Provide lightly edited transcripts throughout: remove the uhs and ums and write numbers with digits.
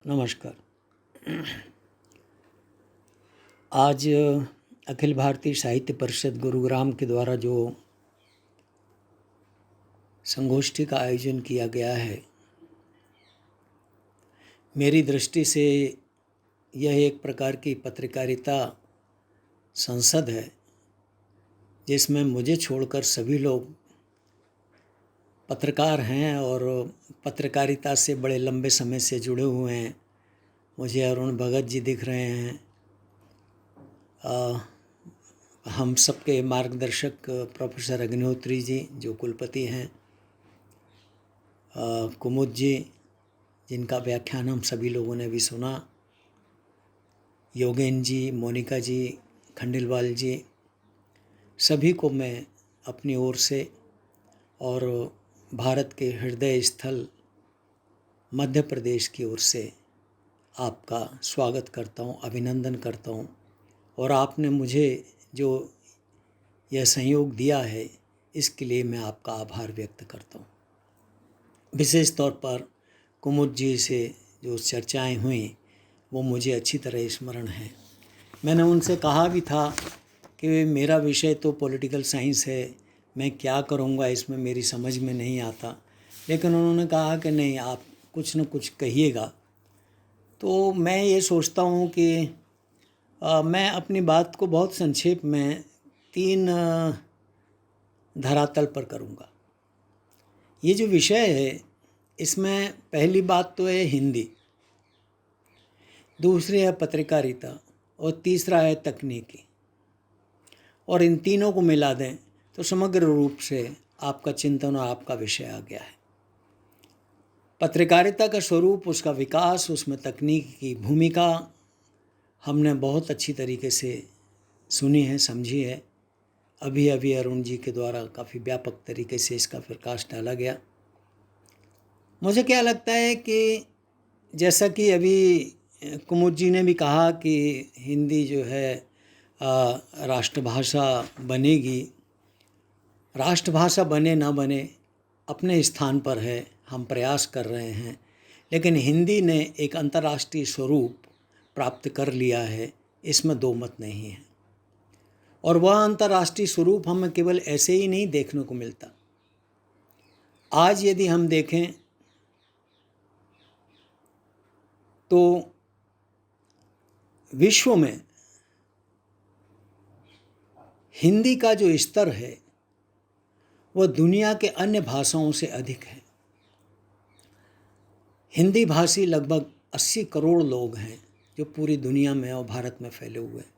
नमस्कार। आज अखिल भारतीय साहित्य परिषद गुरुग्राम के द्वारा जो संगोष्ठी का आयोजन किया गया है, मेरी दृष्टि से यह एक प्रकार की पत्रकारिता संसद है जिसमें मुझे छोड़कर सभी लोग पत्रकार हैं और पत्रकारिता से बड़े लंबे समय से जुड़े हुए हैं। मुझे अरुण भगत जी दिख रहे हैं। हम सबके मार्गदर्शक प्रोफेसर अग्निहोत्री जी जो कुलपति हैं, कुमुद जी जिनका व्याख्यान हम सभी लोगों ने भी सुना, योगेन जी, मोनिका जी, खंडेलवाल जी, सभी को मैं अपनी ओर से और भारत के हृदय स्थल मध्य प्रदेश की ओर से आपका स्वागत करता हूँ, अभिनंदन करता हूँ। और आपने मुझे जो यह सहयोग दिया है इसके लिए मैं आपका आभार व्यक्त करता हूँ। विशेष तौर पर कुमुद जी से जो चर्चाएं हुई वो मुझे अच्छी तरह स्मरण है। मैंने उनसे कहा भी था कि मेरा विषय तो पॉलिटिकल साइंस है, मैं क्या करूँगा इसमें मेरी समझ में नहीं आता, लेकिन उन्होंने कहा कि नहीं, आप कुछ न कुछ कहिएगा। तो मैं ये सोचता हूँ कि मैं अपनी बात को बहुत संक्षेप में 3 धरातल पर करूँगा। ये जो विषय है इसमें पहली बात तो है हिंदी, दूसरी है पत्रकारिता और तीसरा है तकनीकी। और इन तीनों को मिला दें तो समग्र रूप से आपका चिंतन और आपका विषय आ गया है। पत्रकारिता का स्वरूप, उसका विकास, उसमें तकनीक की भूमिका हमने बहुत अच्छी तरीके से सुनी है, समझी है। अभी अभी अरुण जी के द्वारा काफ़ी व्यापक तरीके से इसका प्रकाश डाला गया। मुझे क्या लगता है कि जैसा कि अभी कुमुद जी ने भी कहा कि हिंदी जो है राष्ट्रभाषा बनेगी। राष्ट्रभाषा बने ना बने अपने स्थान पर है, हम प्रयास कर रहे हैं, लेकिन हिंदी ने एक अंतर्राष्ट्रीय स्वरूप प्राप्त कर लिया है, इसमें दो मत नहीं है। और वह अंतर्राष्ट्रीय स्वरूप हमें केवल ऐसे ही नहीं देखने को मिलता। आज यदि हम देखें तो विश्व में हिंदी का जो स्तर है वह दुनिया के अन्य भाषाओं से अधिक है। हिंदी भाषी लगभग 80 करोड़ लोग हैं जो पूरी दुनिया में और भारत में फैले हुए हैं।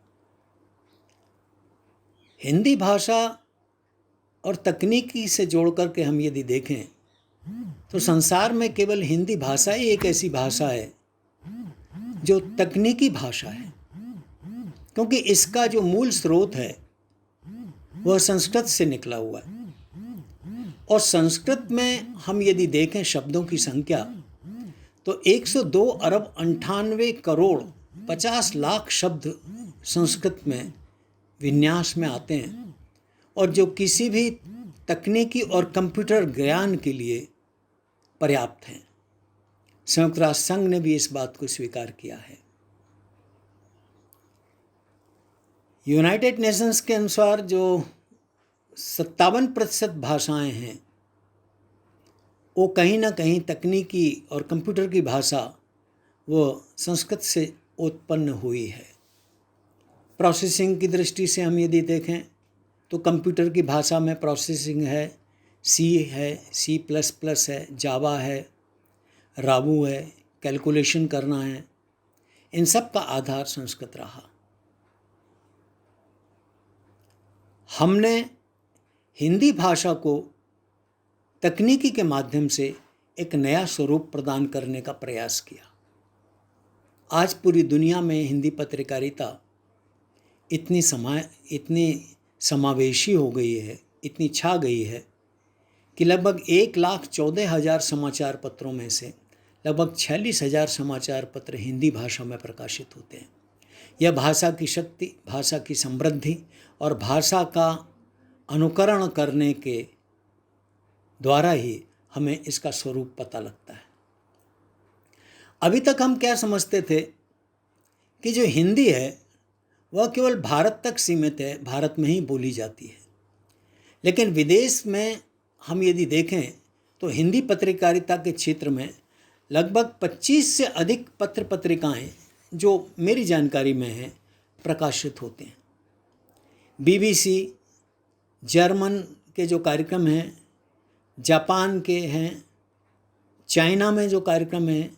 हिंदी भाषा और तकनीकी से जोड़ करके हम यदि देखें तो संसार में केवल हिंदी भाषा ही एक ऐसी भाषा है जो तकनीकी भाषा है, क्योंकि इसका जो मूल स्रोत है वह संस्कृत से निकला हुआ है। और संस्कृत में हम यदि देखें शब्दों की संख्या तो 102 अरब 98 करोड़ 50 लाख शब्द संस्कृत में विन्यास में आते हैं, और जो किसी भी तकनीकी और कंप्यूटर ज्ञान के लिए पर्याप्त हैं। संयुक्त राष्ट्र संघ ने भी इस बात को स्वीकार किया है। यूनाइटेड नेशंस के अनुसार जो 57% भाषाएं हैं वो कहीं ना कहीं तकनीकी और कंप्यूटर की भाषा वो संस्कृत से उत्पन्न हुई है। प्रोसेसिंग की दृष्टि से हम यदि देखें तो कंप्यूटर की भाषा में प्रोसेसिंग है, सी है, C++ है, जावा है, राबू है, कैलकुलेशन करना है, इन सब का आधार संस्कृत रहा। हमने हिंदी भाषा को तकनीकी के माध्यम से एक नया स्वरूप प्रदान करने का प्रयास किया। आज पूरी दुनिया में हिंदी पत्रकारिता इतनी समावेशी हो गई है, इतनी छा गई है कि लगभग 1,14,000 समाचार पत्रों में से लगभग 46,000 समाचार पत्र हिंदी भाषा में प्रकाशित होते हैं। यह भाषा की शक्ति, भाषा की समृद्धि और भाषा का अनुकरण करने के द्वारा ही हमें इसका स्वरूप पता लगता है। अभी तक हम क्या समझते थे कि जो हिंदी है वह केवल भारत तक सीमित है, भारत में ही बोली जाती है। लेकिन विदेश में हम यदि देखें तो हिंदी पत्रकारिता के क्षेत्र में लगभग 25 से अधिक पत्र पत्रिकाएं जो मेरी जानकारी में हैं प्रकाशित होते हैं। बीबीसी, जर्मन के जो कार्यक्रम हैं, जापान के हैं, चाइना में जो कार्यक्रम हैं,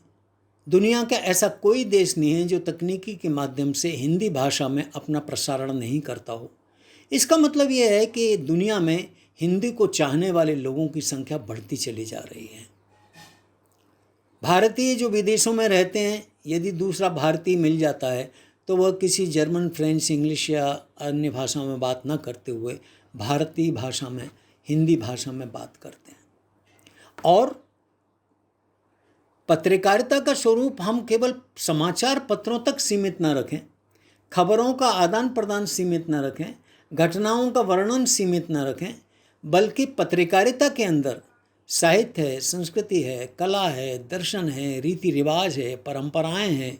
दुनिया का ऐसा कोई देश नहीं है जो तकनीकी के माध्यम से हिंदी भाषा में अपना प्रसारण नहीं करता हो। इसका मतलब यह है कि दुनिया में हिंदी को चाहने वाले लोगों की संख्या बढ़ती चली जा रही है। भारतीय जो विदेशों में रहते हैं, यदि दूसरा भारतीय मिल जाता है तो वह किसी जर्मन, फ्रेंच, इंग्लिश या अन्य भाषा में बात न करते हुए भारतीय भाषा में, हिंदी भाषा में बात करते हैं। और पत्रकारिता का स्वरूप हम केवल समाचार पत्रों तक सीमित न रखें, खबरों का आदान प्रदान सीमित न रखें, घटनाओं का वर्णन सीमित न रखें, बल्कि पत्रकारिता के अंदर साहित्य है, संस्कृति है, कला है, दर्शन है, रीति रिवाज है, परंपराएं हैं,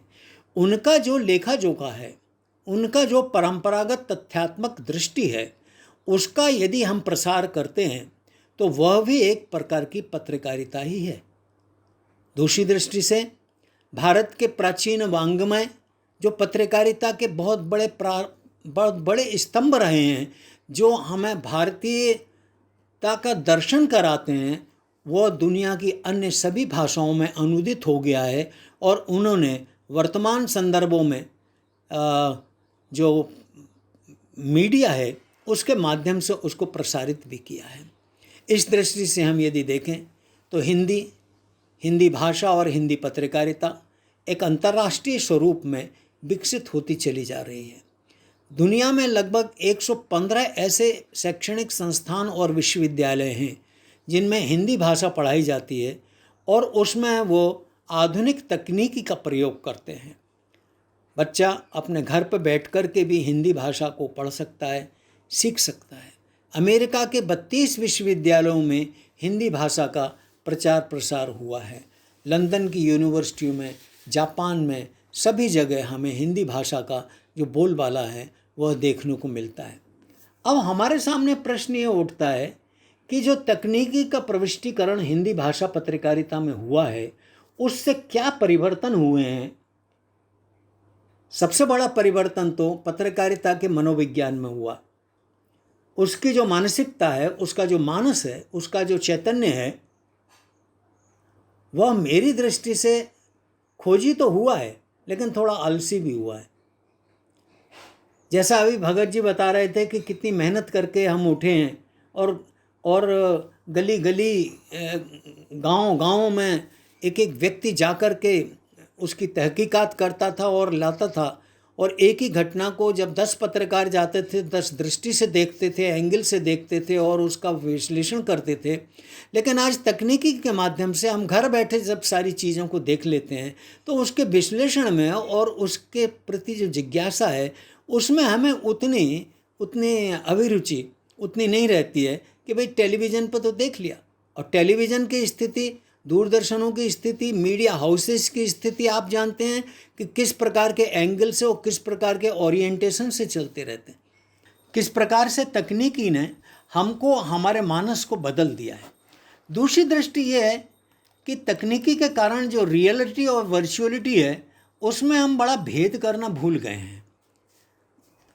उनका जो लेखा जोखा है, उनका जो परंपरागत तथ्यात्मक दृष्टि है, उसका यदि हम प्रसार करते हैं तो वह भी एक प्रकार की पत्रकारिता ही है। दूसरी दृष्टि से भारत के प्राचीन वाङ्मय जो पत्रकारिता के बहुत बड़े स्तंभ रहे हैं, जो हमें भारतीयता का दर्शन कराते हैं, वह दुनिया की अन्य सभी भाषाओं में अनुदित हो गया है और उन्होंने वर्तमान संदर्भों में जो मीडिया है उसके माध्यम से उसको प्रसारित भी किया है। इस दृष्टि से हम यदि देखें तो हिंदी भाषा और हिंदी पत्रकारिता एक अंतर्राष्ट्रीय स्वरूप में विकसित होती चली जा रही है। दुनिया में लगभग 115 ऐसे शैक्षणिक संस्थान और विश्वविद्यालय हैं जिनमें हिंदी भाषा पढ़ाई जाती है और उसमें वो आधुनिक तकनीकी का प्रयोग करते हैं। बच्चा अपने घर पर बैठ कर के भी हिंदी भाषा को पढ़ सकता है, सीख सकता है। अमेरिका के 32 विश्वविद्यालयों में हिंदी भाषा का प्रचार प्रसार हुआ है। लंदन की यूनिवर्सिटियों में, जापान में, सभी जगह हमें हिंदी भाषा का जो बोलबाला है वह देखने को मिलता है। अब हमारे सामने प्रश्न ये उठता है कि जो तकनीकी का प्रविष्टीकरण हिंदी भाषा पत्रकारिता में हुआ है उससे क्या परिवर्तन हुए हैं। सबसे बड़ा परिवर्तन तो पत्रकारिता के मनोविज्ञान में हुआ। उसकी जो मानसिकता है, उसका जो मानस है, उसका जो चैतन्य है, वह मेरी दृष्टि से खोजी तो हुआ है लेकिन थोड़ा आलसी भी हुआ है। जैसा अभी भगत जी बता रहे थे कि कितनी मेहनत करके हम उठे हैं और गली गली, गांव में एक एक व्यक्ति जाकर के उसकी तहकीकात करता था और लाता था, और एक ही घटना को जब 10 पत्रकार जाते थे, 10 दृष्टि से देखते थे, एंगल से देखते थे और उसका विश्लेषण करते थे। लेकिन आज तकनीकी के माध्यम से हम घर बैठे जब सारी चीज़ों को देख लेते हैं तो उसके विश्लेषण में और उसके प्रति जो जिज्ञासा है उसमें हमें उतनी अभिरुचि उतनी नहीं रहती है कि भाई टेलीविज़न पर तो देख लिया। और टेलीविज़न की स्थिति, दूरदर्शनों की स्थिति, मीडिया हाउसेस की स्थिति आप जानते हैं कि किस प्रकार के एंगल से और किस प्रकार के ओरिएंटेशन से चलते रहते हैं। किस प्रकार से तकनीकी ने हमको, हमारे मानस को बदल दिया है। दूसरी दृष्टि ये है कि तकनीकी के कारण जो रियलिटी और वर्चुअलिटी है उसमें हम बड़ा भेद करना भूल गए हैं।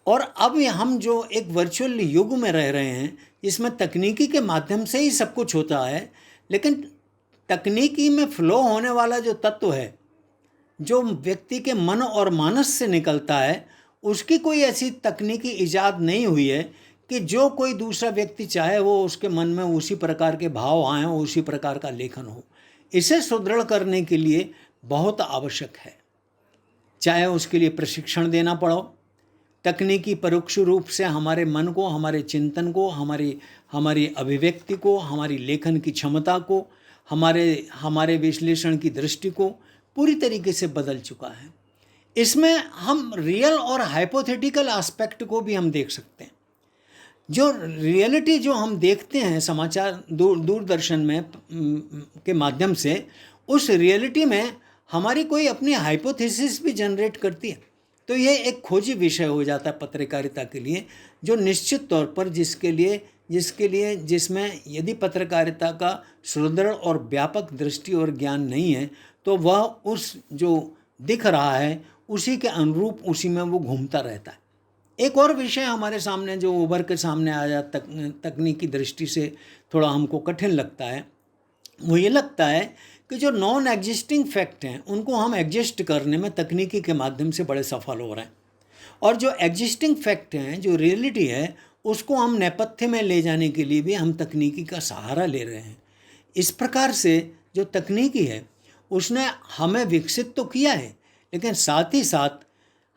और अब हम जो एक वर्चुअल युग में रह रहे हैं इसमें तकनीकी के माध्यम से ही सब कुछ होता है, लेकिन तकनीकी में फ्लो होने वाला जो तत्व है, जो व्यक्ति के मन और मानस से निकलता है, उसकी कोई ऐसी तकनीकी इजाद नहीं हुई है कि जो कोई दूसरा व्यक्ति चाहे वो उसके मन में उसी प्रकार के भाव आएँ, उसी प्रकार का लेखन हो। इसे सुदृढ़ करने के लिए बहुत आवश्यक है, चाहे उसके लिए प्रशिक्षण देना पड़ो। तकनीकी परोक्ष रूप से हमारे मन को, हमारे चिंतन को, हमारी अभिव्यक्ति को, हमारी लेखन की क्षमता को, हमारे विश्लेषण की दृष्टि को पूरी तरीके से बदल चुका है। इसमें हम रियल और हाइपोथेटिकल एस्पेक्ट को भी हम देख सकते हैं। जो रियलिटी जो हम देखते हैं समाचार दूरदर्शन में के माध्यम से, उस रियलिटी में हमारी कोई अपनी हाइपोथेसिस भी जनरेट करती है। तो ये एक खोजी विषय हो जाता है पत्रकारिता के लिए, जो निश्चित तौर पर जिसमें यदि पत्रकारिता का सुदृढ़ और व्यापक दृष्टि और ज्ञान नहीं है तो वह उस जो दिख रहा है उसी के अनुरूप उसी में वो घूमता रहता है। एक और विषय हमारे सामने जो उभर के सामने आ जाता तकनीकी दृष्टि से थोड़ा हमको कठिन लगता है, वो ये लगता है कि जो नॉन एग्जिस्टिंग फैक्ट हैं उनको हम एग्जिस्ट करने में तकनीकी के माध्यम से बड़े सफल हो रहे हैं, और जो एग्जिस्टिंग फैक्ट हैं, जो रियलिटी है, उसको हम नेपथ्य में ले जाने के लिए भी हम तकनीकी का सहारा ले रहे हैं। इस प्रकार से जो तकनीकी है उसने हमें विकसित तो किया है, लेकिन साथ ही साथ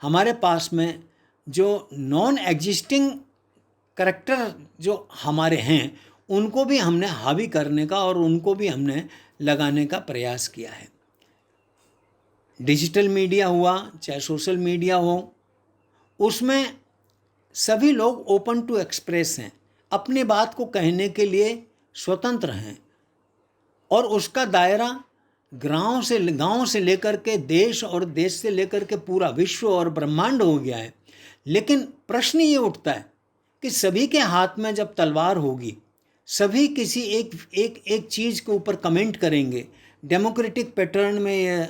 हमारे पास में जो नॉन एग्जिस्टिंग करैक्टर जो हमारे हैं उनको भी हमने हावी करने का और उनको भी हमने लगाने का प्रयास किया है। डिजिटल मीडिया हुआ चाहे सोशल मीडिया हो, उसमें सभी लोग ओपन टू एक्सप्रेस हैं, अपनी बात को कहने के लिए स्वतंत्र हैं, और उसका दायरा गांव से लेकर के देश और देश से लेकर के पूरा विश्व और ब्रह्मांड हो गया है। लेकिन प्रश्न ये उठता है कि सभी के हाथ में जब तलवार होगी, सभी किसी एक चीज़ के ऊपर कमेंट करेंगे, डेमोक्रेटिक पैटर्न में यह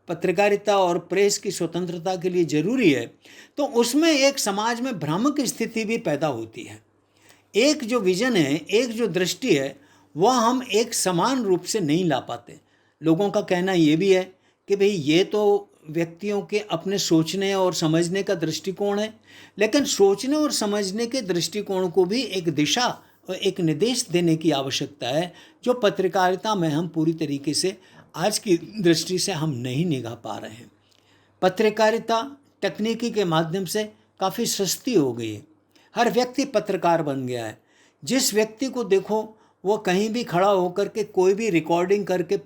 पत्रकारिता और प्रेस की स्वतंत्रता के लिए ज़रूरी है, तो उसमें एक समाज में भ्रामक स्थिति भी पैदा होती है। एक जो विज़न है, एक जो दृष्टि है, वह हम एक समान रूप से नहीं ला पाते। लोगों का कहना ये भी है कि भाई ये तो व्यक्तियों के अपने सोचने और समझने का दृष्टिकोण है, लेकिन सोचने और समझने के दृष्टिकोण को भी एक दिशा और एक निर्देश देने की आवश्यकता है, जो पत्रकारिता में हम पूरी तरीके से आज की दृष्टि से हम नहीं निभा पा रहे हैं। पत्रकारिता तकनीकी के माध्यम से काफ़ी सस्ती हो गई है, हर व्यक्ति पत्रकार बन गया है। जिस व्यक्ति को देखो वो कहीं भी खड़ा होकर के कोई भी रिकॉर्डिंग करके,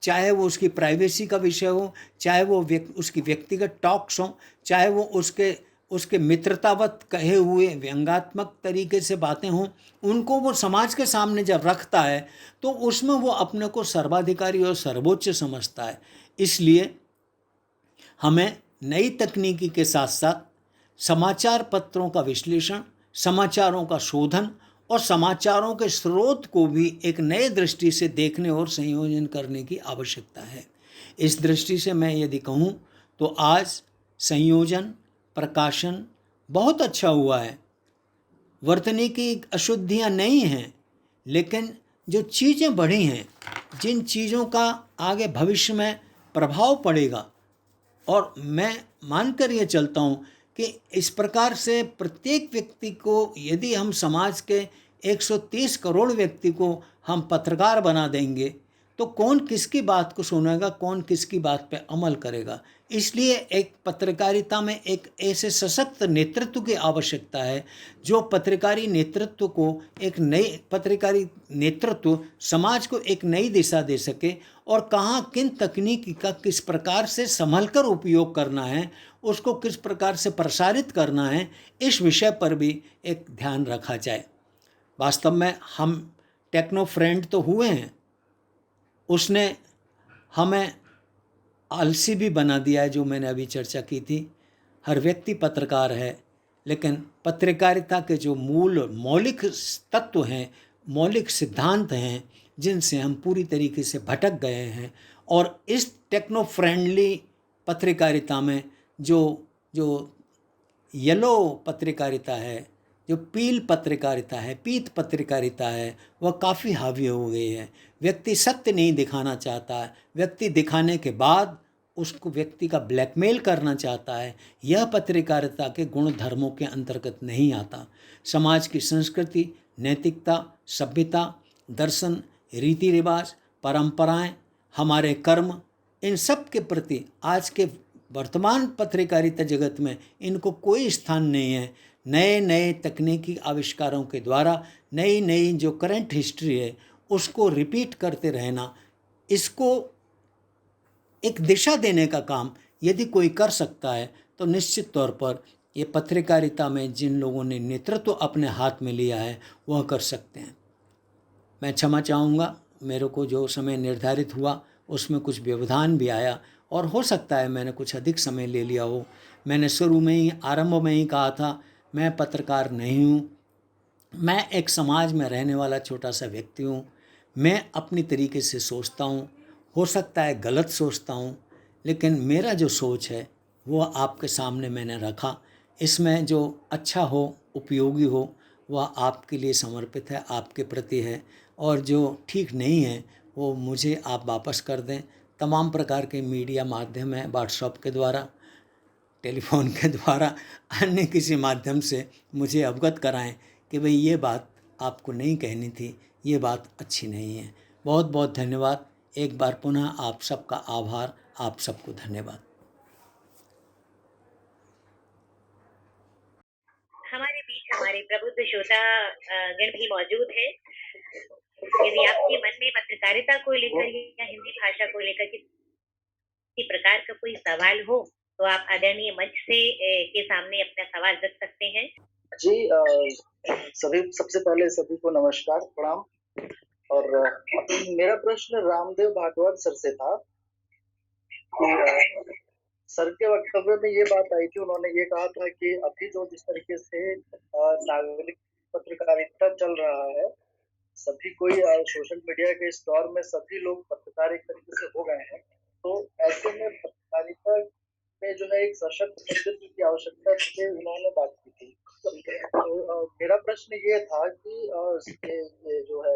चाहे वो उसकी प्राइवेसी का विषय हो, चाहे वो उसकी व्यक्तिगत टॉक्स हो, चाहे वो उसके मित्रतावत कहे हुए व्यंग्यात्मक तरीके से बातें हों, उनको वो समाज के सामने जब रखता है तो उसमें वो अपने को सर्वाधिकारी और सर्वोच्च समझता है। इसलिए हमें नई तकनीकी के साथ साथ समाचार पत्रों का विश्लेषण, समाचारों का शोधन और समाचारों के स्रोत को भी एक नए दृष्टि से देखने और संयोजन करने की आवश्यकता है। इस दृष्टि से मैं यदि कहूँ तो आज संयोजन, प्रकाशन बहुत अच्छा हुआ है। वर्तनी की अशुद्धियाँ नहीं हैं, लेकिन जो चीज़ें बढ़ी हैं, जिन चीज़ों का आगे भविष्य में प्रभाव पड़ेगा, और मैं मानकर ये चलता हूँ कि इस प्रकार से प्रत्येक व्यक्ति को, यदि हम समाज के 130 करोड़ व्यक्ति को हम पत्रकार बना देंगे तो कौन किसकी बात को सुनेगा, कौन किसकी बात पे अमल करेगा। इसलिए एक पत्रकारिता में एक ऐसे सशक्त नेतृत्व की आवश्यकता है, जो पत्रकारी नेतृत्व समाज को एक नई दिशा दे सके, और कहाँ किन तकनीकी का किस प्रकार से संभलकर उपयोग करना है, उसको किस प्रकार से प्रसारित करना है, इस विषय पर भी एक ध्यान रखा जाए। वास्तव में हम टेक्नो फ्रेंड तो हुए हैं, उसने हमें आलसी भी बना दिया है, जो मैंने अभी चर्चा की थी। हर व्यक्ति पत्रकार है, लेकिन पत्रकारिता के जो मौलिक तत्व हैं, मौलिक सिद्धांत हैं, जिनसे हम पूरी तरीके से भटक गए हैं, और इस टेक्नो फ्रेंडली पत्रकारिता में जो येलो पत्रकारिता है, जो पील पत्रकारिता है, पीत पत्रकारिता है, वह काफ़ी हावी हो गई है। व्यक्ति सत्य नहीं दिखाना चाहता है, व्यक्ति दिखाने के बाद उसको व्यक्ति का ब्लैकमेल करना चाहता है। यह पत्रकारिता के गुण धर्मों के अंतर्गत नहीं आता। समाज की संस्कृति, नैतिकता, सभ्यता, दर्शन, रीति रिवाज, परंपराएं, हमारे कर्म, इन सब के प्रति आज के वर्तमान पत्रकारिता जगत में इनको कोई स्थान नहीं है। नए नए तकनीकी आविष्कारों के द्वारा नई नई जो करंट हिस्ट्री है उसको रिपीट करते रहना, इसको एक दिशा देने का काम यदि कोई कर सकता है तो निश्चित तौर पर ये पत्रकारिता में जिन लोगों ने नेतृत्व अपने हाथ में लिया है वह कर सकते हैं। मैं क्षमा चाहूँगा, मेरे को जो समय निर्धारित हुआ उसमें कुछ व्यवधान भी आया और हो सकता है मैंने कुछ अधिक समय ले लिया हो। मैंने शुरू में ही आरंभ में ही कहा था मैं पत्रकार नहीं हूँ, मैं एक समाज में रहने वाला छोटा सा व्यक्ति हूँ। मैं अपनी तरीके से सोचता हूँ, हो सकता है गलत सोचता हूँ, लेकिन मेरा जो सोच है वो आपके सामने मैंने रखा। इसमें जो अच्छा हो, उपयोगी हो, वह आपके लिए समर्पित है, आपके प्रति है, और जो ठीक नहीं है वो मुझे आप वापस कर दें। तमाम प्रकार के मीडिया माध्यम हैं, व्हाट्सएप के द्वारा, टेलीफोन के द्वारा, अन्य किसी माध्यम से मुझे अवगत कराएं कि भाई ये बात आपको नहीं कहनी थी, ये बात अच्छी नहीं है। बहुत बहुत धन्यवाद। एक बार पुनः आप सबका आभार, आप सबको धन्यवाद। हमारे बीच हमारे प्रबुद्ध श्रोता गण भी मौजूद हैं। यदि आपके मन में पत्रकारिता को लेकर या हिंदी भाषा को लेकर किसी प्रकार का कोई सवाल हो तो आप आदरणीय मंच से के सामने अपना सवाल रख सकते हैं। जी, सबसे पहले सभी को नमस्कार, प्रणाम। और मेरा प्रश्न रामदेव भागवत सर से था कि सर के वक्तव्य में ये बात आई थी, उन्होंने ये कहा था कि अभी जो जिस तरीके से नागरिक पत्रकारिता चल रहा है, सभी कोई सोशल मीडिया के इस दौर में सभी लोग पत्रकार एक तरीके से हो गए हैं, तो ऐसे में पत्रकारिता में जो है एक सशक्त नेतृत्व की आवश्यकता पे उन्होंने बात की थी। तो मेरा प्रश्न ये था कि ये जो है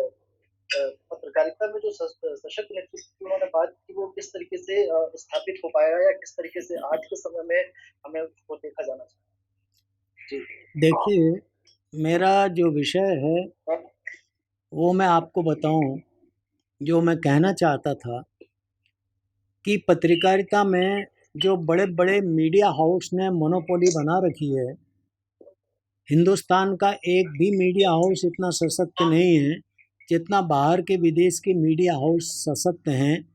पत्रकारिता में जो सशक्त नेतृत्व की उन्होंने बात की, वो किस तरीके से स्थापित हो पाएगा या किस तरीके से आज के समय में हमें उसको देखा जाना चाहिए? जी देखिए, मेरा जो विषय है वो मैं आपको बताऊं, जो मैं कहना चाहता था कि पत्रकारिता में जो बड़े बड़े मीडिया हाउस ने मोनोपोली बना रखी है, हिंदुस्तान का एक भी मीडिया हाउस इतना सशक्त नहीं है जितना बाहर के विदेश के मीडिया हाउस सशक्त हैं,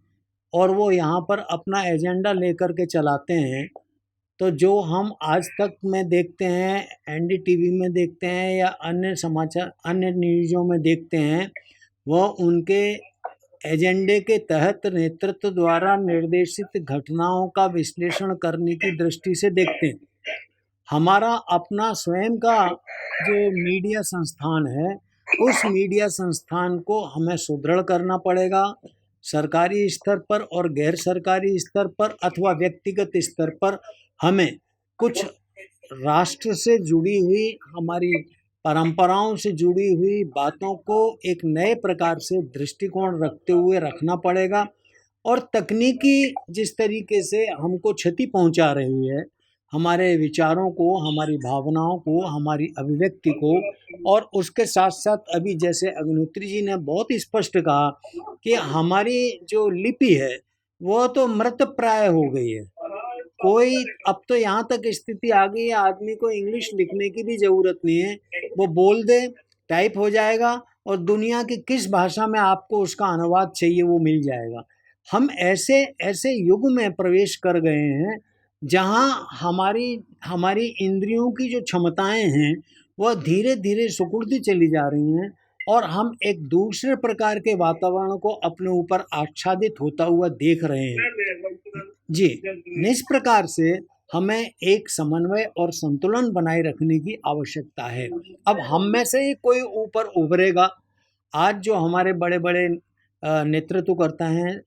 और वो यहाँ पर अपना एजेंडा लेकर के चलाते हैं। तो जो हम आज तक में देखते हैं, एनडीटीवी में देखते हैं या अन्य समाचार, अन्य न्यूज़ों में देखते हैं, वह उनके एजेंडे के तहत नेतृत्व द्वारा निर्देशित घटनाओं का विश्लेषण करने की दृष्टि से देखते हैं। हमारा अपना स्वयं का जो मीडिया संस्थान है, उस मीडिया संस्थान को हमें सुदृढ़ करना पड़ेगा। सरकारी स्तर पर और गैर सरकारी स्तर पर अथवा व्यक्तिगत स्तर पर हमें कुछ राष्ट्र से जुड़ी हुई, हमारी परंपराओं से जुड़ी हुई बातों को एक नए प्रकार से दृष्टिकोण रखते हुए रखना पड़ेगा। और तकनीकी जिस तरीके से हमको क्षति पहुंचा रही है, हमारे विचारों को, हमारी भावनाओं को, हमारी अभिव्यक्ति को, और उसके साथ साथ अभी जैसे अग्निहोत्री जी ने बहुत स्पष्ट कहा कि हमारी जो लिपि है वो तो मृत प्राय हो गई है। कोई अब तो यहाँ तक स्थिति आ गई है, आदमी को इंग्लिश लिखने की भी ज़रूरत नहीं है, वो बोल दे, टाइप हो जाएगा और दुनिया की किस भाषा में आपको उसका अनुवाद चाहिए वो मिल जाएगा। हम ऐसे ऐसे युग में प्रवेश कर गए हैं जहाँ हमारी इंद्रियों की जो क्षमताएं हैं वह धीरे धीरे सिकुड़ती चली जा रही हैं, और हम एक दूसरे प्रकार के वातावरण को अपने ऊपर आच्छादित होता हुआ देख रहे हैं। जी, इस प्रकार से हमें एक समन्वय और संतुलन बनाए रखने की आवश्यकता है। अब हम में से ही कोई ऊपर उभरेगा। आज जो हमारे बड़े बड़े नेतृत्व करता हैं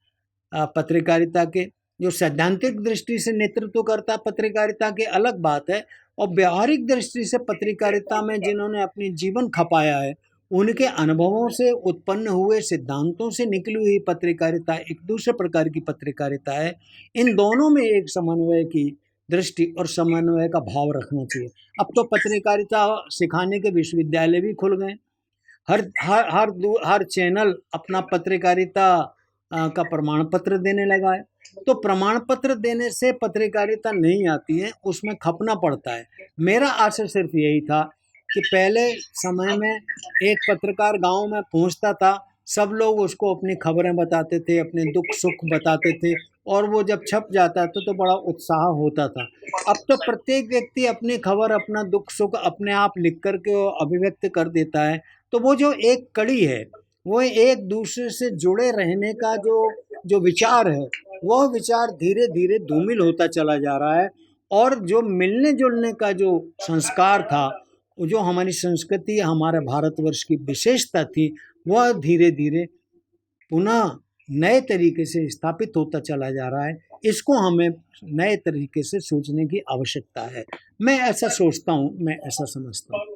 पत्रकारिता के, जो सैद्धांतिक दृष्टि से नेतृत्व करता पत्रकारिता के अलग बात है, और व्यावहारिक दृष्टि से पत्रकारिता में जिन्होंने अपनी जीवन खपाया है, उनके अनुभवों से उत्पन्न हुए सिद्धांतों से निकली हुई पत्रकारिता एक दूसरे प्रकार की पत्रकारिता है। इन दोनों में एक समन्वय की दृष्टि और समन्वय का भाव रखना चाहिए। अब तो पत्रकारिता सिखाने के विश्वविद्यालय भी खुल गए। हर चैनल अपना पत्रकारिता का प्रमाण पत्र देने लगा है। तो प्रमाण पत्र देने से पत्रकारिता नहीं आती है, उसमें खपना पड़ता है। मेरा आशय सिर्फ यही था कि पहले समय में एक पत्रकार गांव में पहुंचता था, सब लोग उसको अपनी खबरें बताते थे, अपने दुख सुख बताते थे, और वो जब छप जाता था तो बड़ा उत्साह होता था। अब तो प्रत्येक व्यक्ति अपनी खबर, अपना दुख सुख अपने आप लिख करके अभिव्यक्त कर देता है। तो वो जो एक कड़ी है, वो एक दूसरे से जुड़े रहने का जो जो विचार है वह विचार धीरे धीरे धूमिल होता चला जा रहा है, और जो मिलने जुलने का जो संस्कार था, जो हमारी संस्कृति, हमारे भारतवर्ष की विशेषता थी, वह धीरे धीरे पुनः नए तरीके से स्थापित होता चला जा रहा है। इसको हमें नए तरीके से सोचने की आवश्यकता है। मैं ऐसा सोचता हूँ, मैं ऐसा समझता हूँ।